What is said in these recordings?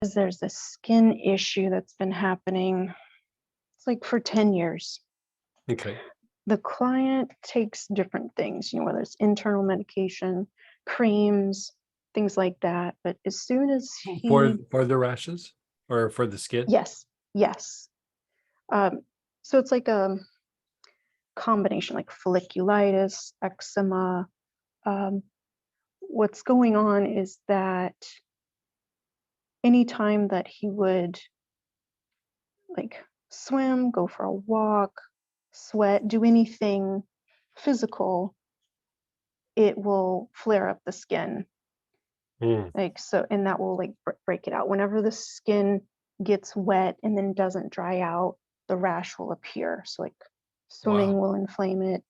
is there's a skin issue that's been happening. It's like for 10 years. Okay. The client takes different things, whether it's internal medication, creams, things like that. But as soon as For he, the rashes or for the skin? yes, yes. Um, so it's like a combination, like folliculitis, eczema. Um, what's going on is that anytime that he would like swim, go for a walk, sweat, do anything physical, it will flare up the skin. Mm, Like so, and that will like break it out. Whenever the skin gets wet and then doesn't dry out, the rash will appear. So like wow. swimming will inflame it,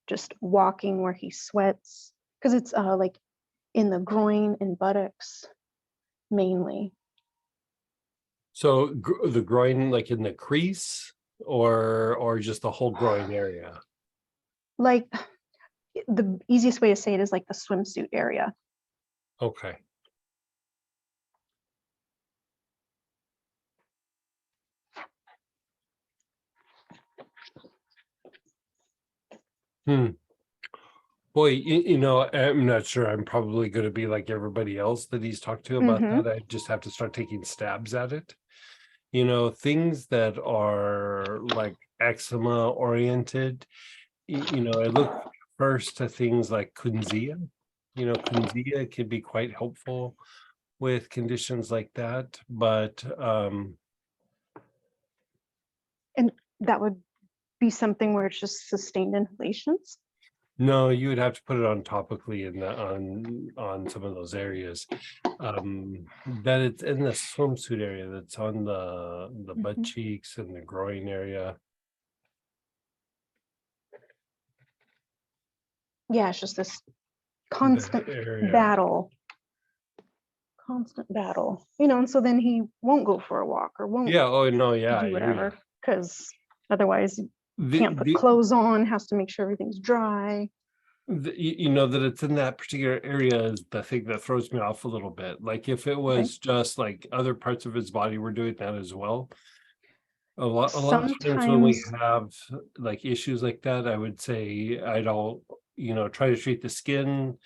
just walking where he sweats, because it's like in the groin and buttocks mainly. So the groin, like in the crease, or just the whole groin area? Like the easiest way to say it is like the swimsuit area. Okay. Hmm. Boy, I'm not sure. I'm probably going to be like everybody else that he's talked to about Mm-hmm. that. I just have to start taking stabs at it. Things that are like eczema oriented. I look first to things like Kunzia. Kunzia can be quite helpful with conditions like that. But And that would be something where it's just sustained inhalations. no, you would have to put it on topically on some of those areas. That it's in the swimsuit area, that's on the butt Mhm. cheeks and the groin area. Yeah, it's just this The constant area. battle, constant battle, and so then he won't go for a walk or won't Yeah. Oh no. Yeah, I do hear you. whatever because otherwise you The can't put the clothes on, has to make sure everything's dry. you know that it's in that particular area is the thing that throws me off a little bit. Like if it Okay. was just like other parts of his body were doing that as well. A lot of times when we Sometimes, have like issues like that, I would say I don't, try to treat the skin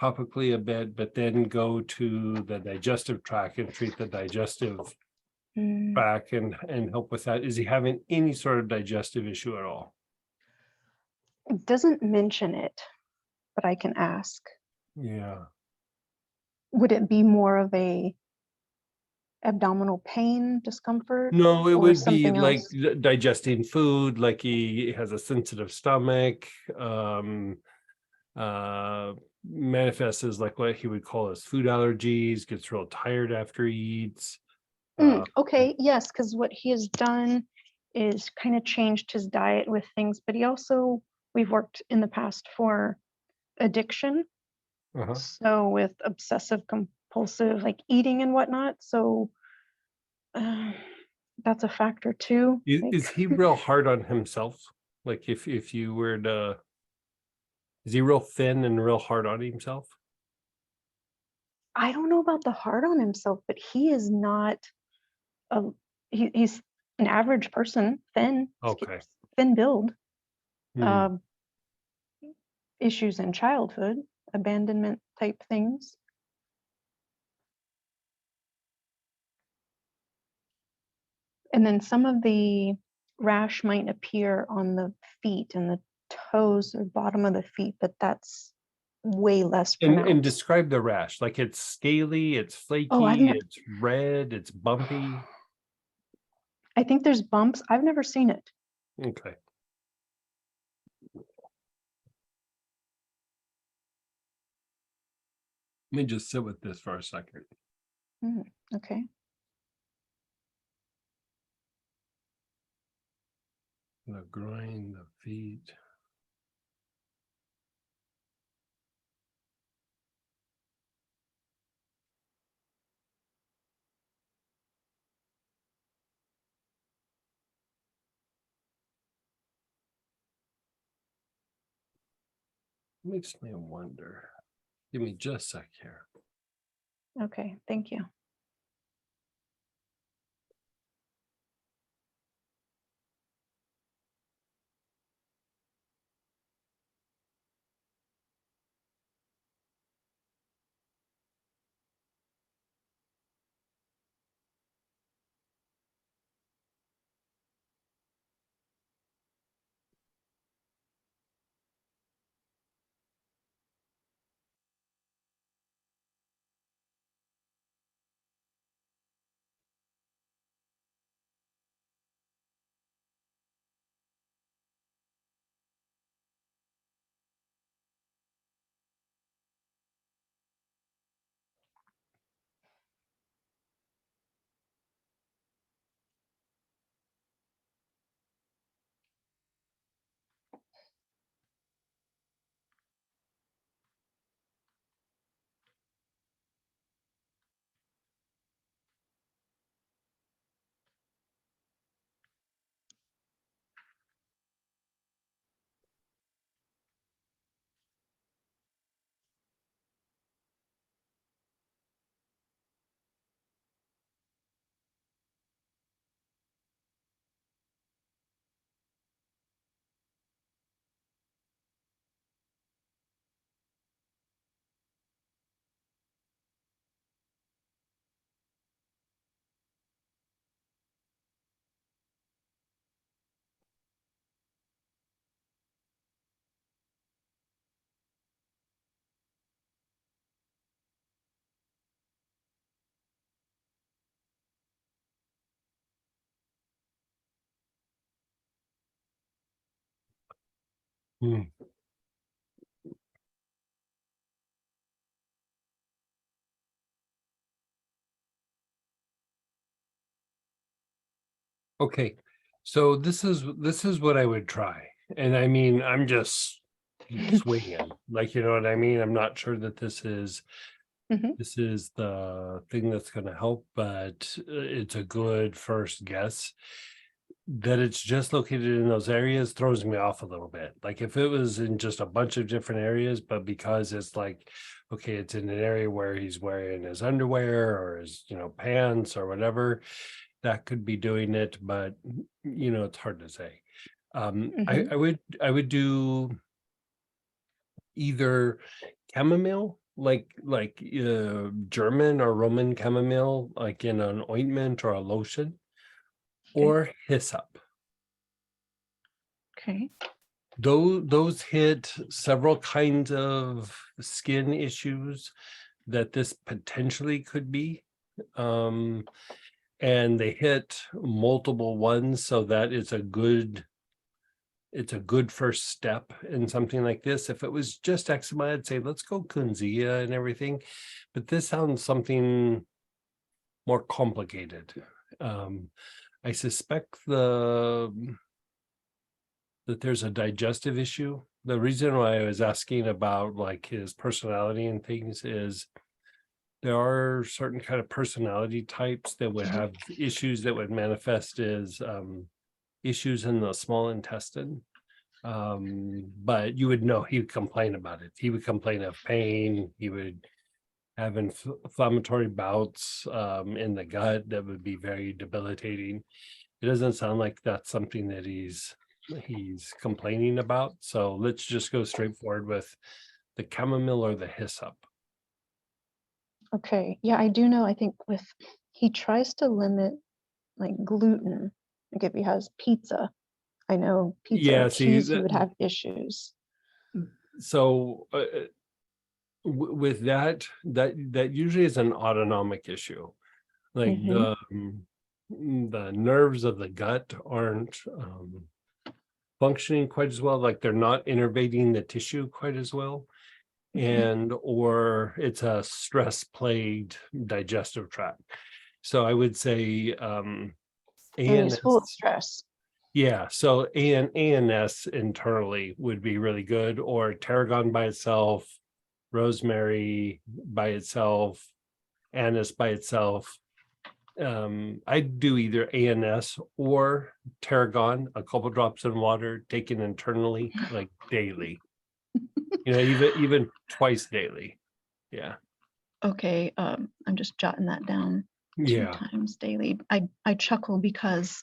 topically a bit, but then go to the digestive tract and treat the digestive mm, tract and help with that. Is he having any sort of digestive issue at all? it doesn't mention it, but I can ask. Yeah. Would it be more of a abdominal pain, discomfort, No, it or would be something like else? digesting food, like he has a sensitive stomach, uh, manifests as like what he would call as food allergies, gets real tired after he eats. Uh, Okay, yes, because what he has done is kind of changed his diet with things, but we've worked in the past for addiction. uh-huh. So with obsessive compulsive, like eating and whatnot. So uh, that's a factor too. Is he real hard on himself? Like if you were to, is he real thin and real hard on himself? I don't know about the hard on himself, but he is not a, he's an average person, thin, Okay. thin build. Hmm. Um, issues in childhood, abandonment type things. And then some of the rash might appear on the feet and the toes or bottom of the feet, but that's way less And pronounced. describe the rash. Like it's scaly, it's Oh, flaky, it's red, it's bumpy. I think there's bumps. I've never seen it. Okay. Let me just sit with this for a second. Hmm, okay. The groin, the feet. Makes me wonder. Give me just a sec here. Okay. Thank you. Hmm. Okay, so this is what I would try, and I mean, I'm just swinging, like, you know what I mean? I'm not sure that Mhm. this is the thing that's going to help, but it's a good first guess. That it's just located in those areas throws me off a little bit. Like if it was in just a bunch of different areas, but because it's like, okay, it's in an area where he's wearing his underwear or his, pants or whatever, that could be doing it, but it's hard to say. Mhm. I would do either chamomile, like German or Roman chamomile, like in an ointment or a lotion, Okay. or hyssop. Okay. Those hit several kinds of skin issues that this potentially could be. Um, and they hit multiple ones, so that is it's a good first step in something like this. If it was just eczema, I'd say let's go Kunzia and everything, but this sounds something more complicated. I suspect that there's a digestive issue. The reason why I was asking about like his personality and things is there are certain kind of personality types that would have issues that would manifest as issues in the small intestine. But you would know he would complain about it. He would complain of pain. He would have inflammatory bouts in the gut that would be very debilitating. It doesn't sound like that's something that he's complaining about. So let's just go straight forward with the chamomile or the hyssop. Okay. Yeah, I do know. I think he tries to limit like gluten. Like if he has pizza, I know pizza or Yeah, see cheese, he that. would have issues. So with that usually is an autonomic issue. Like Hmm. the nerves of the gut aren't functioning quite as well. Like they're not innervating the tissue quite as well. Okay. And or it's a stress plagued digestive tract. So I would say So he's full of ANS, stress. yeah, so ANS internally would be really good, or tarragon by itself, rosemary by itself, anise by itself. I'd do either ANS or tarragon, a couple drops in water, taken internally, like daily. Even twice daily. Yeah. Okay. I'm just jotting that down. Two Yeah. times daily. I chuckle because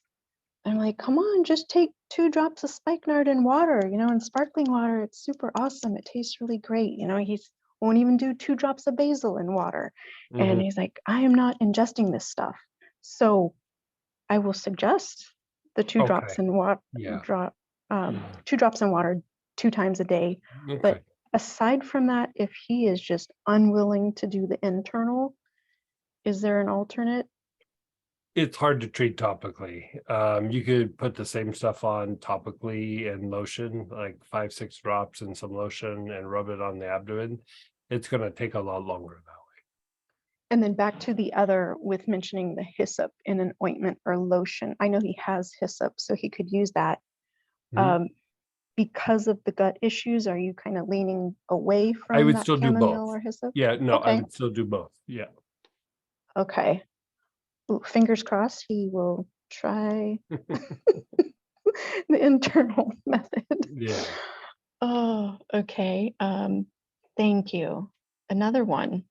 I'm like, come on, just take 2 drops of spikenard in water, in sparkling water. It's super awesome. It tastes really great. He's won't even do 2 drops of basil in water. And Mhm. he's like, I am not ingesting this stuff. So I will suggest the two Okay. drops in water, Yeah. drop, Yeah. 2 drops in water 2 times a day. But Okay. aside from that, if he is just unwilling to do the internal, is there an alternate? It's hard to treat topically. You could put the same stuff on topically and lotion, like 5, 6 drops and some lotion and rub it on the abdomen. It's going to take a lot longer though. And then back to the other with mentioning the hyssop in an ointment or lotion. I know he has hyssop, so he could use that. Mhm. Um, because of the gut issues, are you kind of leaning away I from would that still do both. chamomile or hyssop? Yeah, no, I Okay, would still do both. Yeah. okay. Ooh, fingers crossed he will try the internal method. Yeah. Oh, okay. Thank you. Another one.